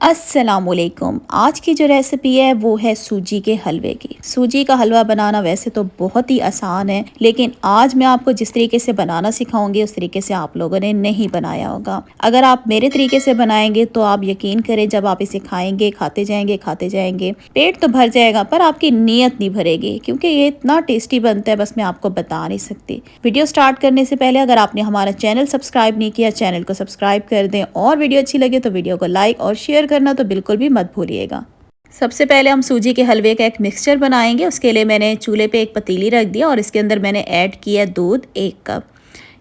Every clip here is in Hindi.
अस्सलामुअलैकुम। आज की जो रेसिपी है वो है सूजी के हलवे की। सूजी का हलवा बनाना वैसे तो बहुत ही आसान है, लेकिन आज मैं आपको जिस तरीके से बनाना सिखाऊंगी उस तरीके से आप लोगों ने नहीं बनाया होगा। अगर आप मेरे तरीके से बनाएंगे तो आप यकीन करें, जब आप इसे खाएंगे खाते जाएंगे पेट तो भर जाएगा, पर आपकी नीयत नहीं भरेगी, क्योंकि ये इतना टेस्टी बनता है, बस मैं आपको बता नहीं सकती। वीडियो स्टार्ट करने से पहले अगर आपने हमारा चैनल सब्सक्राइब नहीं किया, चैनल को सब्सक्राइब कर दें, और वीडियो अच्छी लगे तो वीडियो को लाइक और शेयर करना तो बिल्कुल भी मत भूलिएगा। सबसे पहले हम सूजी के हलवे का एक मिक्सचर बनाएंगे। उसके लिए मैंने चूल्हे पे एक पतीली रख दिया और इसके अंदर मैंने ऐड किया दूध 1 कप।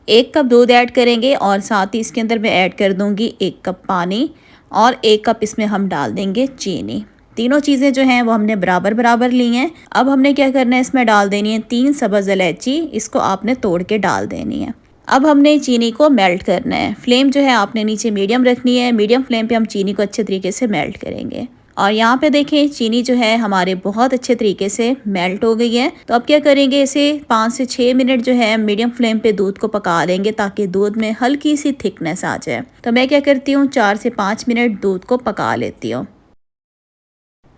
1 कप दूध ऐड करेंगे और साथ ही इसके अंदर मैं ऐड कर दूंगी 1 कप पानी और 1 कप इसमें हम डाल देंगे चीनी। तीनों चीज़ें जो हैं वो हमने बराबर बराबर ली हैं। अब हमने क्या करना है, इसमें डाल देनी है 3 सब्ज़ इलायची, इसको आपने तोड़ के डाल देनी है। अब हमने चीनी को मेल्ट करना है। फ्लेम जो है आपने नीचे मीडियम रखनी है। मीडियम फ्लेम पे हम चीनी को अच्छे तरीके से मेल्ट करेंगे। और यहाँ पे देखें, चीनी जो है हमारे बहुत अच्छे तरीके से मेल्ट हो गई है। तो अब क्या करेंगे, इसे 5 से 6 मिनट जो है मीडियम फ्लेम पे दूध को पका लेंगे, ताकि दूध में हल्की सी थिकनेस आ जाए। तो मैं क्या करती हूँ, 4 से 5 मिनट दूध को पका लेती हूँ।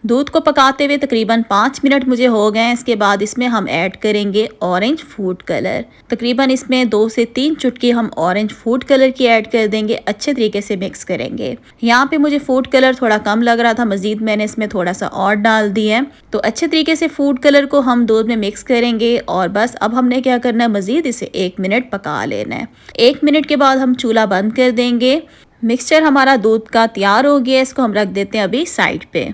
दूध को पकाते हुए तकरीबन 5 मिनट मुझे हो गए हैं। इसके बाद इसमें हम ऐड करेंगे ऑरेंज फूड कलर। तकरीबन इसमें 2 से 3 चुटकी हम ऑरेंज फूड कलर की ऐड कर देंगे। अच्छे तरीके से मिक्स करेंगे। यहाँ पे मुझे फूड कलर थोड़ा कम लग रहा था, मजीद मैंने इसमें थोड़ा सा और डाल दिया है। तो अच्छे तरीके से फूड कलर को हम दूध में मिक्स करेंगे और बस अब हमने क्या करना है, मजीद इसे 1 मिनट पका लेना है। 1 मिनट के बाद हम चूल्हा बंद कर देंगे। मिक्सचर हमारा दूध का तैयार हो गया है। इसको हम रख देते हैं अभी साइड पे।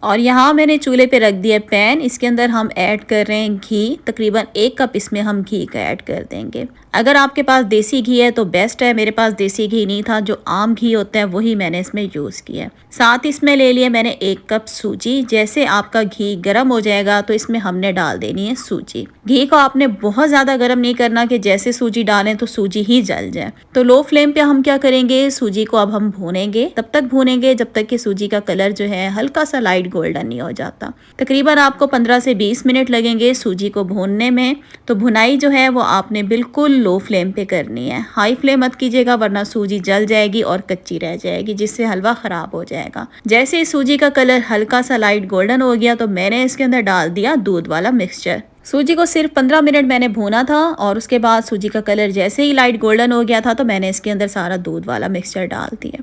और यहाँ मैंने चूल्हे पे रख दिया पैन। इसके अंदर हम ऐड कर रहे हैं घी। तकरीबन 1 कप इसमें हम घी का ऐड कर देंगे। अगर आपके पास देसी घी है तो बेस्ट है। मेरे पास देसी घी नहीं था, जो आम घी होता है वही मैंने इसमें यूज़ किया। साथ इसमें ले लिया मैंने 1 कप सूजी। जैसे आपका घी गर्म हो जाएगा तो इसमें हमने डाल देनी है सूजी। घी को आपने बहुत ज़्यादा गर्म नहीं करना कि जैसे सूजी डालें तो सूजी ही जल जाए। तो लो फ्लेम पे हम क्या करेंगे, सूजी को अब हम भूनेंगे। तब तक भूनेंगे जब तक कि सूजी का कलर जो है हल्का सा लाइट गोल्डन नहीं हो जाता। तकरीबन आपको 15 से 20 मिनट लगेंगे सूजी को भूनने में। तो भुनाई जो है वो आपने बिल्कुल लो फ्लेम पे करनी है। हाई फ्लेम मत कीजिएगा, वरना सूजी जल जाएगी और कच्ची रह जाएगी, जिससे हलवा ख़राब हो जाएगा। जैसे ही सूजी का कलर हल्का सा लाइट गोल्डन हो गया तो मैंने इसके अंदर डाल दिया दूध वाला मिक्सचर। सूजी को सिर्फ 15 मिनट मैंने भूना था और उसके बाद सूजी का कलर जैसे ही लाइट गोल्डन हो गया था तो मैंने इसके अंदर सारा दूध वाला मिक्सचर डाल दिया।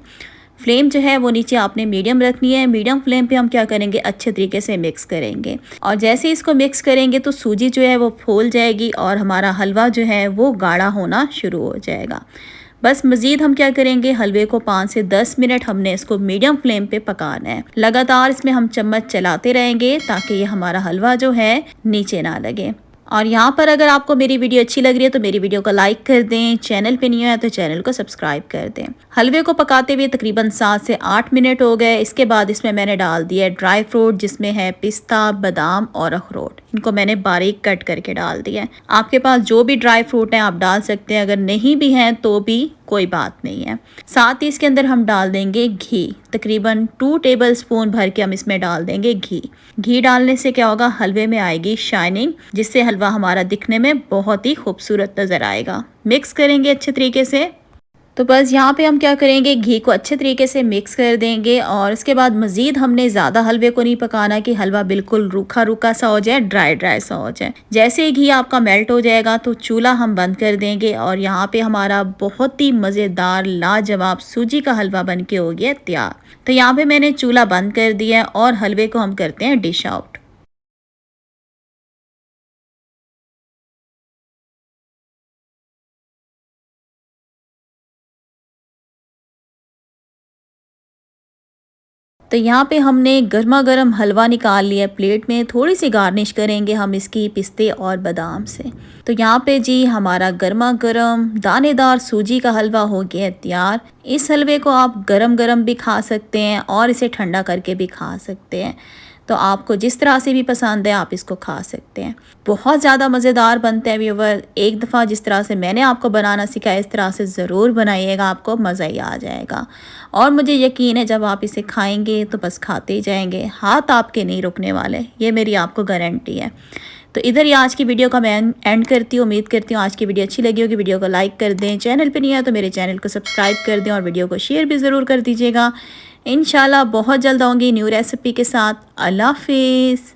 फ्लेम जो है वो नीचे आपने मीडियम रखनी है। मीडियम फ्लेम पे हम क्या करेंगे, अच्छे तरीके से मिक्स करेंगे। और जैसे ही इसको मिक्स करेंगे तो सूजी जो है वो फूल जाएगी और हमारा हलवा जो है वो गाढ़ा होना शुरू हो जाएगा। बस मज़ीद हम क्या करेंगे, हलवे को 5 से 10 मिनट हमने इसको मीडियम फ्लेम पे पकाना है। लगातार इसमें हम चम्मच चलाते रहेंगे ताकि ये हमारा हलवा जो है नीचे ना लगे। और यहाँ पर अगर आपको मेरी वीडियो अच्छी लग रही है तो मेरी वीडियो को लाइक कर दें। चैनल पे नहीं है तो चैनल को सब्सक्राइब कर दें। हलवे को पकाते हुए तकरीबन 7 से 8 मिनट हो गए। इसके बाद इसमें मैंने डाल दिया ड्राई फ्रूट, जिसमें है पिस्ता, बादाम और अखरोट। इनको मैंने बारीक कट करके डाल दिया है। आपके पास जो भी ड्राई फ्रूट हैं आप डाल सकते हैं, अगर नहीं भी हैं तो भी कोई बात नहीं है। साथ ही इसके अंदर हम डाल देंगे घी। तकरीबन 2 टेबलस्पून भर के हम इसमें डाल देंगे घी। घी डालने से क्या होगा, हलवे में आएगी शाइनिंग, जिससे हलवा हमारा दिखने में बहुत ही खूबसूरत नज़र आएगा। मिक्स करेंगे अच्छे तरीके से। तो बस यहाँ पे हम क्या करेंगे, घी को अच्छे तरीके से मिक्स कर देंगे और इसके बाद मज़ीद हमने ज़्यादा हलवे को नहीं पकाना कि हलवा बिल्कुल रूखा रूखा सा हो जाए, ड्राई ड्राई सा हो जाए। जैसे ही घी आपका मेल्ट हो जाएगा तो चूल्हा हम बंद कर देंगे और यहाँ पे हमारा बहुत ही मज़ेदार लाजवाब सूजी का हलवा बन के हो गया तैयार। तो यहाँ पे मैंने चूल्हा बंद कर दिया और हलवे को हम करते हैं डिश आउट। तो यहाँ पे हमने गर्मा गर्म हलवा निकाल लिया प्लेट में। थोड़ी सी गार्निश करेंगे हम इसकी पिस्ते और बादाम से। तो यहाँ पे जी हमारा गर्मा गर्म दानेदार सूजी का हलवा हो गया है तैयार। इस हलवे को आप गरम गरम भी खा सकते हैं और इसे ठंडा करके भी खा सकते हैं। तो आपको जिस तरह से भी पसंद है आप इसको खा सकते हैं। बहुत ज़्यादा मज़ेदार बनता है व्यूअर। एक दफ़ा जिस तरह से मैंने आपको बनाना सिखाया इस तरह से ज़रूर बनाइएगा, आपको मज़ा ही आ जाएगा। और मुझे यकीन है जब आप इसे खाएंगे तो बस खाते ही जाएंगे, हाथ आपके नहीं रुकने वाले, ये मेरी आपको गारंटी है। तो इधर ही आज की वीडियो का मैं एंड करती हूँ। उम्मीद करती हूँ आज की वीडियो अच्छी लगी होगी। वीडियो को लाइक कर दें, चैनल पे नहीं है तो मेरे चैनल को सब्सक्राइब कर दें और वीडियो को शेयर भी ज़रूर कर दीजिएगा। इंशाल्लाह बहुत जल्द आऊँगी न्यू रेसिपी के साथ। अल्लाह हाफिज़।